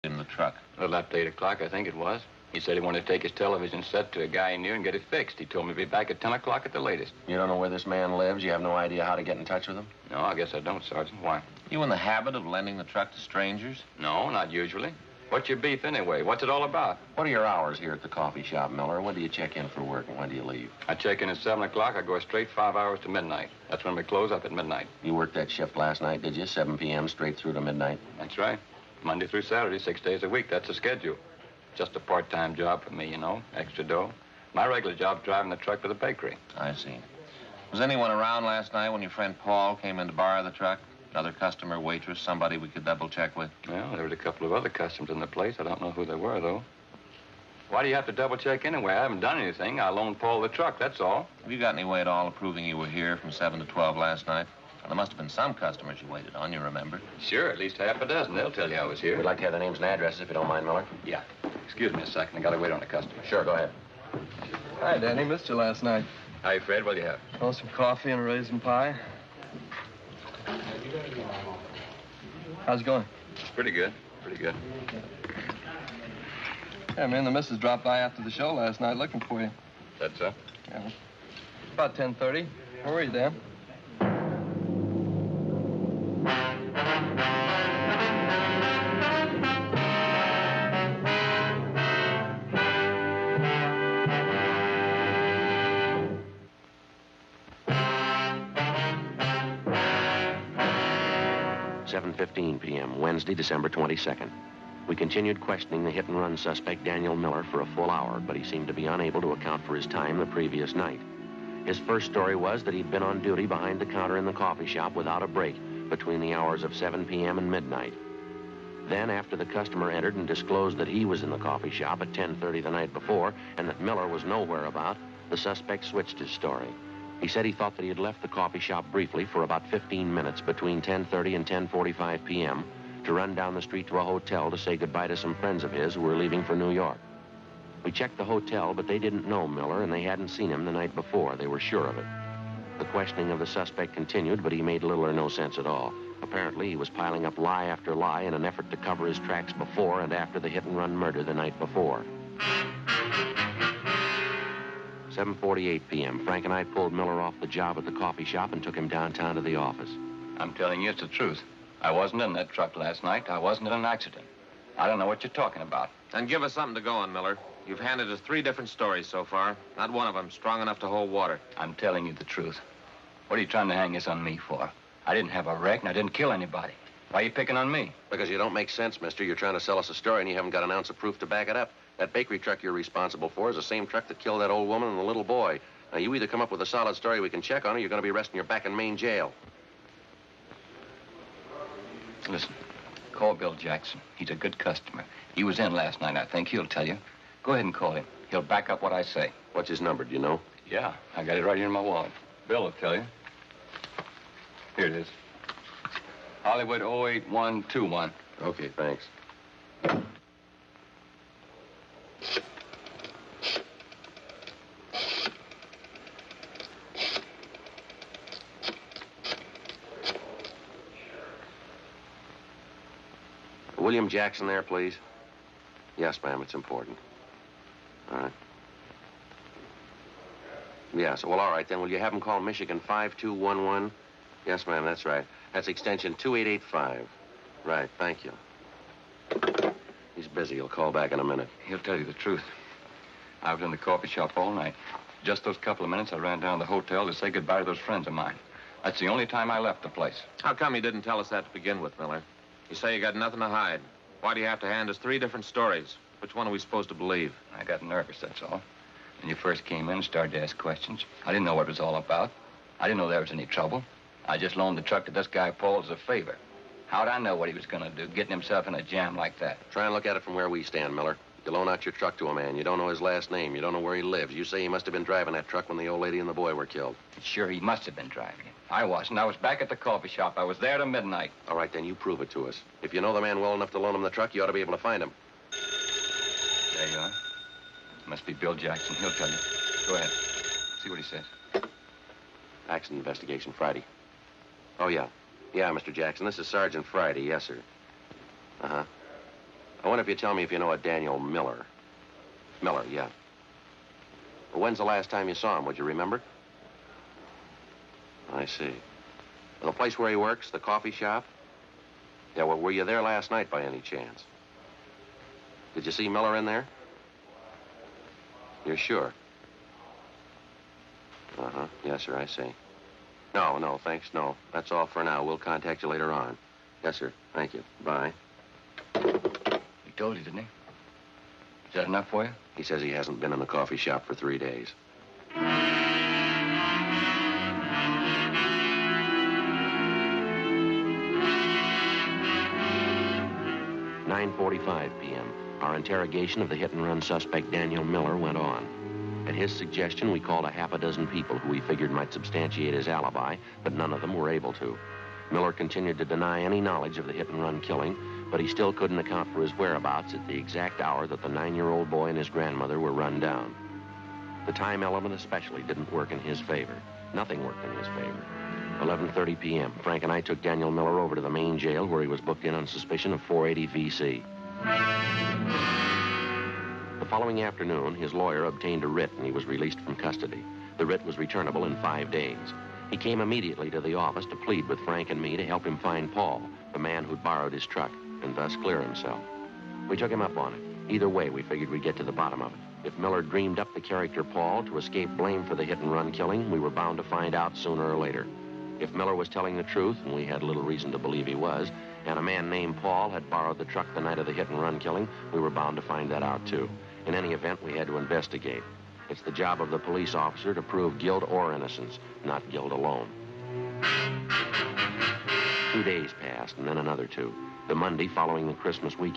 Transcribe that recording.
in the truck? A little after 8 o'clock, I think it was. He said he wanted to take his television set to a guy he knew and get it fixed. He told me to be back at 10 o'clock at the latest. You don't know where this man lives? You have no idea how to get in touch with him? No, I guess I don't, Sergeant. Why? You in the habit of lending the truck to strangers? No, not usually. What's your beef anyway? What's it all about? What are your hours here at the coffee shop, Miller? When do you check in for work and when do you leave? I check in at 7 o'clock. I go straight 5 hours to midnight. That's when we close up at midnight. You worked that shift last night, did you? 7 p.m. straight through to midnight? That's right. Monday through Saturday, 6 days a week. That's the schedule. Just a part-time job for me, you know. Extra dough. My regular job's driving the truck to the bakery. I see. Was anyone around last night when your friend Paul came in to borrow the truck? Another customer, waitress, somebody we could double-check with? Well, there was a couple of other customers in the place. I don't know who they were, though. Why do you have to double-check anyway? I haven't done anything. I loaned Paul the truck, that's all. Have you got any way at all of proving you were here from 7 to 12 last night? Well, there must have been some customers you waited on, you remember? Sure, at least half a dozen. They'll tell you I was here. We'd like to have the names and addresses, if you don't mind, Miller. Yeah. Excuse me a second. I gotta wait on a customer. Sure, go ahead. Hi, Danny. Missed you last night. Hi, Fred. What'll you have? Oh, some coffee and a raisin pie. How's it going? Pretty good. Pretty good. Yeah, me and the missus dropped by after the show last night looking for you. That's so? Yeah. About 10:30. Where were you, Dan? p.m., Wednesday, December 22nd. We continued questioning the hit-and-run suspect, Daniel Miller, for a full hour, but he seemed to be unable to account for his time the previous night. His first story was that he'd been on duty behind the counter in the coffee shop without a break between the hours of 7 p.m. and midnight. Then, after the customer entered and disclosed that he was in the coffee shop at 10:30 the night before and that Miller was nowhere about, the suspect switched his story. He said he thought that he had left the coffee shop briefly for about 15 minutes between 10:30 and 10:45 p.m. to run down the street to a hotel to say goodbye to some friends of his who were leaving for New York. We checked the hotel, but they didn't know Miller, and they hadn't seen him the night before. They were sure of it. The questioning of the suspect continued, but he made little or no sense at all. Apparently, he was piling up lie after lie in an effort to cover his tracks before and after the hit-and-run murder the night before. 7:48 p.m., Frank and I pulled Miller off the job at the coffee shop and took him downtown to the office. I'm telling you it's the truth. I wasn't in that truck last night. I wasn't in an accident. I don't know what you're talking about. Then give us something to go on, Miller. You've handed us 3 different stories so far. Not one of them strong enough to hold water. I'm telling you the truth. What are you trying to hang this on me for? I didn't have a wreck and I didn't kill anybody. Why are you picking on me? Because you don't make sense, mister. You're trying to sell us a story and you haven't got an ounce of proof to back it up. That bakery truck you're responsible for is the same truck that killed that old woman and the little boy. Now, you either come up with a solid story we can check on or you're going to be resting your back in Maine jail. Listen, call Bill Jackson. He's a good customer. He was in last night, I think. He'll tell you. Go ahead and call him. He'll back up what I say. What's his number, do you know? Yeah, I got it right here in my wallet. Bill will tell you. Here it is. Hollywood 08121. Okay, thanks. William Jackson there, please? Yes, ma'am, it's important. All right. Yes, well, all right, then. Will you have him call Michigan 5211? Yes, ma'am, that's right. That's extension 2885. Right, thank you. He's busy. He'll call back in a minute. He'll tell you the truth. I was in the coffee shop all night. Just those couple of minutes, I ran down to the hotel to say goodbye to those friends of mine. That's the only time I left the place. How come you didn't tell us that to begin with, Miller? You say you got nothing to hide. Why do you have to hand us 3 different stories? Which one are we supposed to believe? I got nervous, that's all. When you first came in and started to ask questions, I didn't know what it was all about. I didn't know there was any trouble. I just loaned the truck to this guy Paul as a favor. How'd I know what he was going to do, getting himself in a jam like that? Try and look at it from where we stand, Miller. You loan out your truck to a man. You don't know his last name. You don't know where he lives. You say he must have been driving that truck when the old lady and the boy were killed. Sure, he must have been driving it. I wasn't. I was back at the coffee shop. I was there till midnight. All right, then you prove it to us. If you know the man well enough to loan him the truck, you ought to be able to find him. There you are. Must be Bill Jackson. He'll tell you. Go ahead. See what he says. Accident investigation, Friday. Oh, yeah. Yeah, Mr. Jackson, this is Sergeant Friday. Yes, sir. Uh-huh. I wonder if you tell me if you know a Daniel Miller. Miller, yeah. Well, when's the last time you saw him? Would you remember? I see. Well, the place where he works, the coffee shop? Yeah, well, were you there last night by any chance? Did you see Miller in there? You're sure? Uh-huh. Yes, sir, I see. No, thanks, no. That's all for now. We'll contact you later on. Yes, sir. Thank you. Bye. He told you, didn't he? Is that enough for you? He says he hasn't been in the coffee shop for 3 days. 9:45 p.m. Our interrogation of the hit-and-run suspect Daniel Miller went on. At his suggestion, we called a half a dozen people who we figured might substantiate his alibi, but none of them were able to. Miller continued to deny any knowledge of the hit-and-run killing, but he still couldn't account for his whereabouts at the exact hour that the 9-year-old boy and his grandmother were run down. The time element especially didn't work in his favor. Nothing worked in his favor. 11:30 p.m. Frank and I took Daniel Miller over to the main jail where he was booked in on suspicion of 480 V.C. The following afternoon, his lawyer obtained a writ and he was released from custody. The writ was returnable in 5 days. He came immediately to the office to plead with Frank and me to help him find Paul, the man who'd borrowed his truck, and thus clear himself. We took him up on it. Either way, we figured we'd get to the bottom of it. If Miller dreamed up the character Paul to escape blame for the hit-and-run killing, we were bound to find out sooner or later. If Miller was telling the truth, and we had little reason to believe he was, and a man named Paul had borrowed the truck the night of the hit-and-run killing, we were bound to find that out, too. In any event, we had to investigate. It's the job of the police officer to prove guilt or innocence, not guilt alone. 2 days passed, and then another 2. The Monday following the Christmas weekend.